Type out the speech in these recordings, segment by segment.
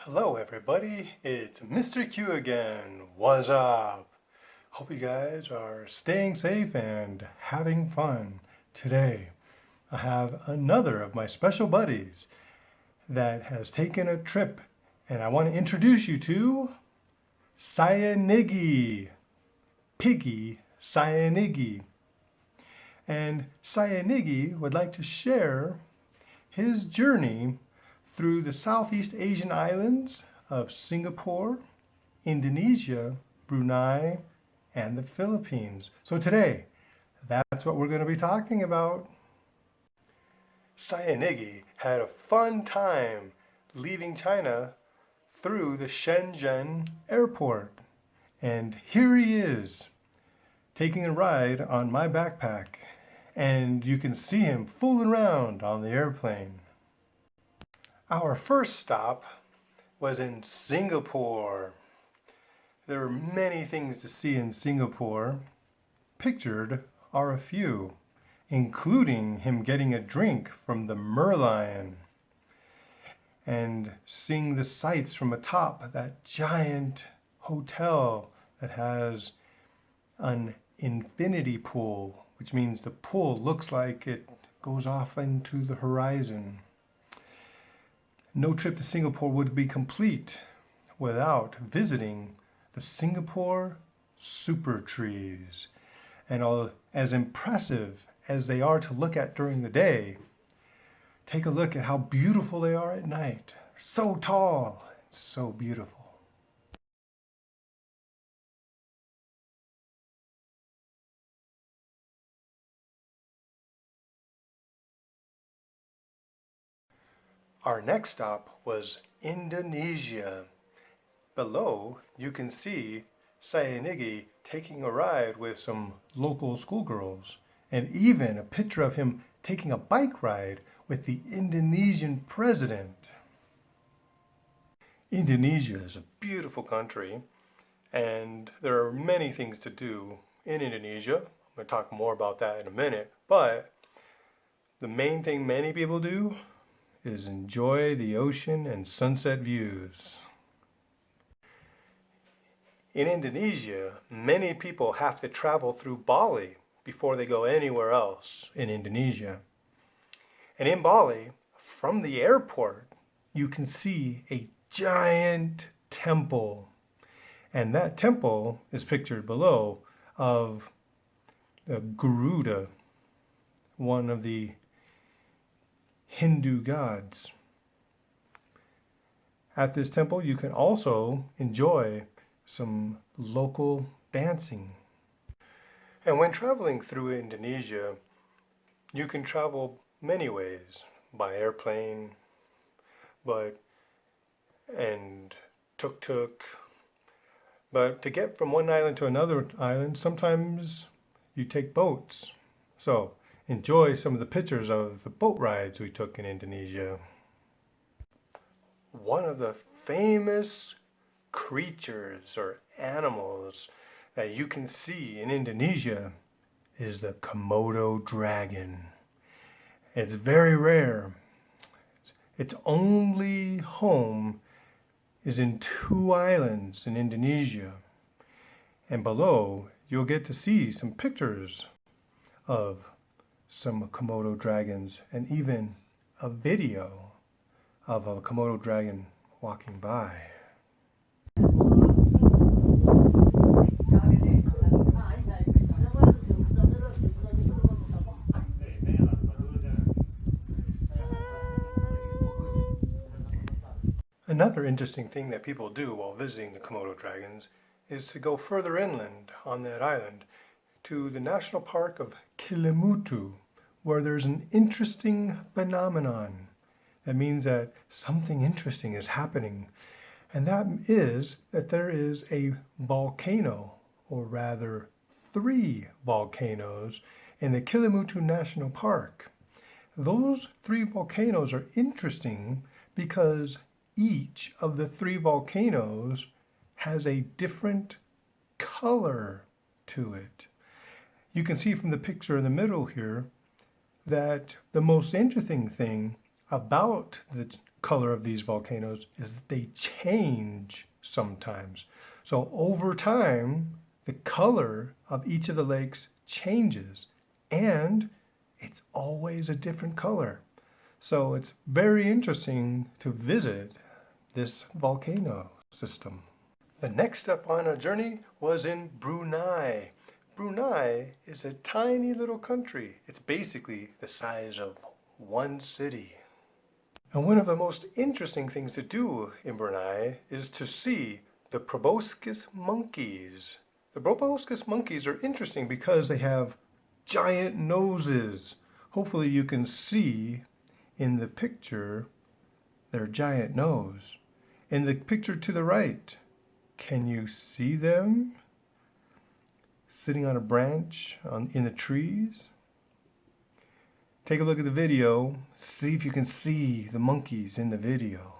Hello everybody, it's Mr. Q again. What's up? Hope you guys are staying safe and having fun. Today, I have another of my special buddies that has taken a trip, and I want to introduce you to Sayaniggy, Piggy Sayaniggy. And Sayaniggy would like to share his journey through the Southeast Asian islands of Singapore, Indonesia, Brunei, and the Philippines. So today, that's what we're going to be talking about. Sayaniggy had a fun time leaving China through the Shenzhen airport. And here he is, taking a ride on my backpack. And you can see him fooling around on the airplane. Our first stop was in Singapore. There are many things to see in Singapore. Pictured are a few, including him getting a drink from the Merlion and seeing the sights from atop that giant hotel that has an infinity pool, which means the pool looks like it goes off into the horizon. No trip to Singapore would be complete without visiting the Singapore super trees. And as impressive as they are to look at during the day, take a look at how beautiful they are at night. So tall, so beautiful. Our next stop was Indonesia. Below, you can see Sayaniggy taking a ride with some local schoolgirls, and even a picture of him taking a bike ride with the Indonesian president. Indonesia is a beautiful country, and there are many things to do in Indonesia. I'm going to talk more about that in a minute, but the main thing many people do is enjoy the ocean and sunset views. In Indonesia, many people have to travel through Bali before they go anywhere else in Indonesia. And in Bali, from the airport, you can see a giant temple. And that temple is pictured below of the Garuda, one of the Hindu gods. At this temple, you can also enjoy some local dancing. And when traveling through Indonesia, you can travel many ways, by airplane, and tuk-tuk. But to get from one island to another island, sometimes you take boats. So enjoy some of the pictures of the boat rides we took in Indonesia. One of the famous creatures or animals that you can see in Indonesia is the Komodo dragon. It's very rare. Its only home is in 2 islands in Indonesia. And below, you'll get to see some pictures of some Komodo dragons and even a video of a Komodo dragon walking by. Another interesting thing that people do while visiting the Komodo dragons is to go further inland on that island to the National Park of Kelimutu, where there's an interesting phenomenon. That means that something interesting is happening, and that is that there is a volcano, or rather 3 volcanoes, in the Kelimutu National Park. Those 3 volcanoes are interesting because each of the 3 volcanoes has a different color to it. You can see from the picture in the middle here that the most interesting thing about the color of these volcanoes is that they change sometimes. So over time, the color of each of the lakes changes, and it's always a different color. So it's very interesting to visit this volcano system. The next step on our journey was in Brunei. Brunei is a tiny little country. It's basically the size of one city. And one of the most interesting things to do in Brunei is to see the proboscis monkeys. The proboscis monkeys are interesting because they have giant noses. Hopefully you can see in the picture their giant nose. In the picture to the right, can you see them sitting on a branch in the trees? Take a look at the video, see if you can see the monkeys in the video.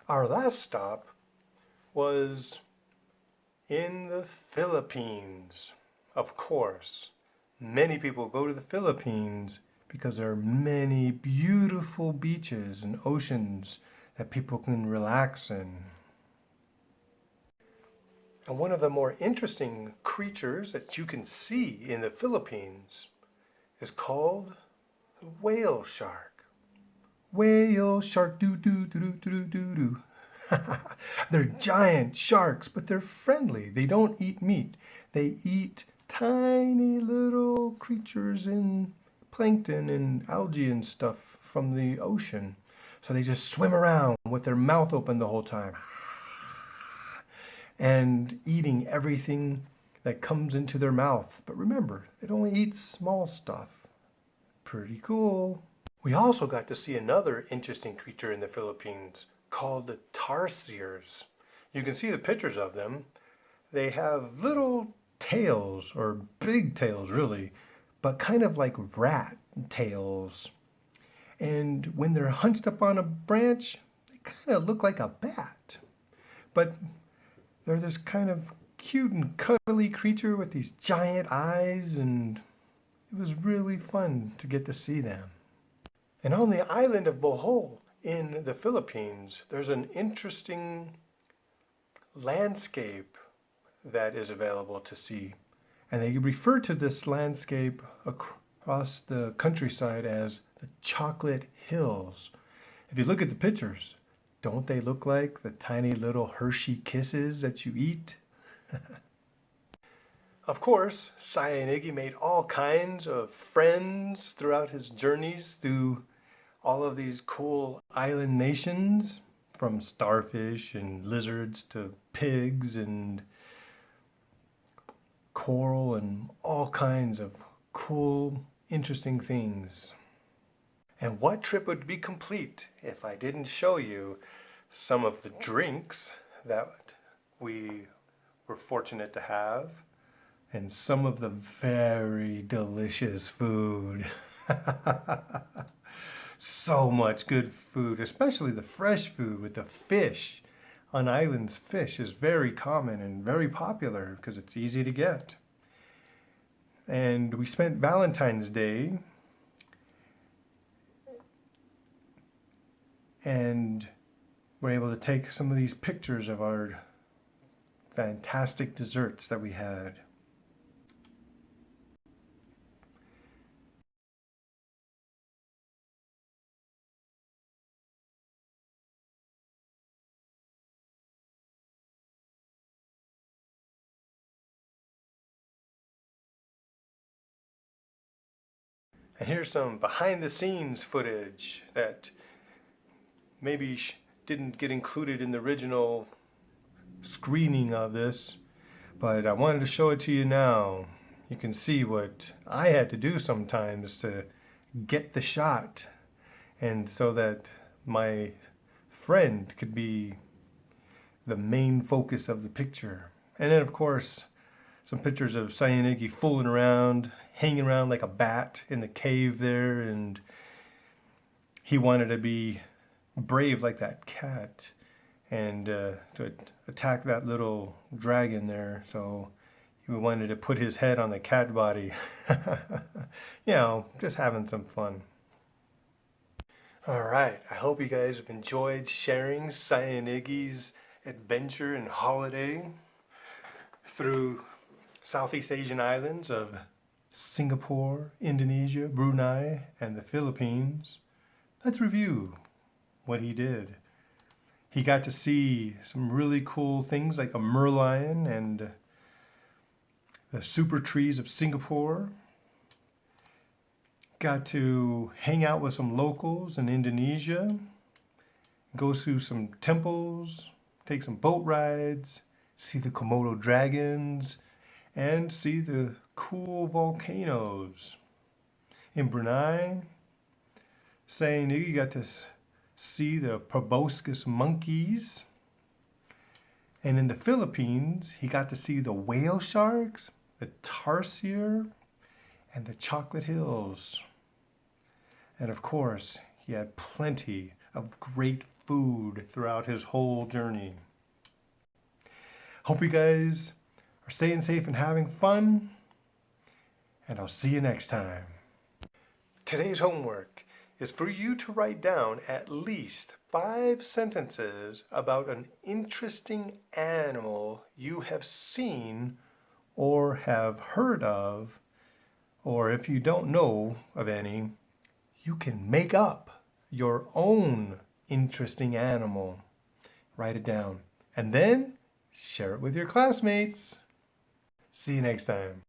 Our last stop was in the Philippines. Of course, many people go to the Philippines because there are many beautiful beaches and oceans that people can relax in. And one of the more interesting creatures that you can see in the Philippines is called the whale shark. Whale shark, doo doo doo doo doo doo. They're giant sharks, but they're friendly. They don't eat meat. They eat tiny little creatures in plankton and algae and stuff from the ocean. So they just swim around with their mouth open the whole time and eating everything that comes into their mouth. But remember, it only eats small stuff. Pretty cool. We also got to see another interesting creature in the Philippines called the tarsiers. You can see the pictures of them. They have little tails, or big tails really, but kind of like rat tails. And when they're hunched up on a branch, they kind of look like a bat. But they're this kind of cute and cuddly creature with these giant eyes, and it was really fun to get to see them. And on the island of Bohol in the Philippines, there's an interesting landscape that is available to see. And they refer to this landscape across the countryside as the Chocolate Hills. If you look at the pictures, don't they look like the tiny little Hershey Kisses that you eat? Of course, Sayaniggy made all kinds of friends throughout his journeys through all of these cool island nations, from starfish and lizards to pigs and coral and all kinds of cool, interesting things. And what trip would be complete if I didn't show you some of the drinks that we were fortunate to have and some of the very delicious food. So much good food, especially the fresh food with the fish. On islands, fish is very common and very popular because it's easy to get. And we spent Valentine's Day and were able to take some of these pictures of our fantastic desserts that we had. And here's some behind the scenes footage that maybe didn't get included in the original screening of this, but I wanted to show it to you now. You can see what I had to do sometimes to get the shot, and so that my friend could be the main focus of the picture. And then of course, some pictures of Sayaniggy fooling around, hanging around like a bat in the cave there, and he wanted to be brave like that cat. and to attack that little dragon there. So he wanted to put his head on the cat body. Just having some fun. All right, I hope you guys have enjoyed sharing Sayaniggy's adventure and holiday through Southeast Asian islands of Singapore, Indonesia, Brunei, and the Philippines. Let's review what he did. He got to see some really cool things like a merlion and the super trees of Singapore. Got to hang out with some locals in Indonesia, go to some temples, take some boat rides, see the Komodo dragons, and see the cool volcanoes. In Brunei, Sayaniggy got to see the proboscis monkeys. And in the Philippines, he got to see the whale sharks, the tarsier, and the chocolate hills. And of course, he had plenty of great food throughout his whole journey. Hope you guys are staying safe and having fun, and I'll see you next time. Today's homework is for you to write down at least 5 sentences about an interesting animal you have seen or have heard of, or if you don't know of any, you can make up your own interesting animal. Write it down and then share it with your classmates. See you next time.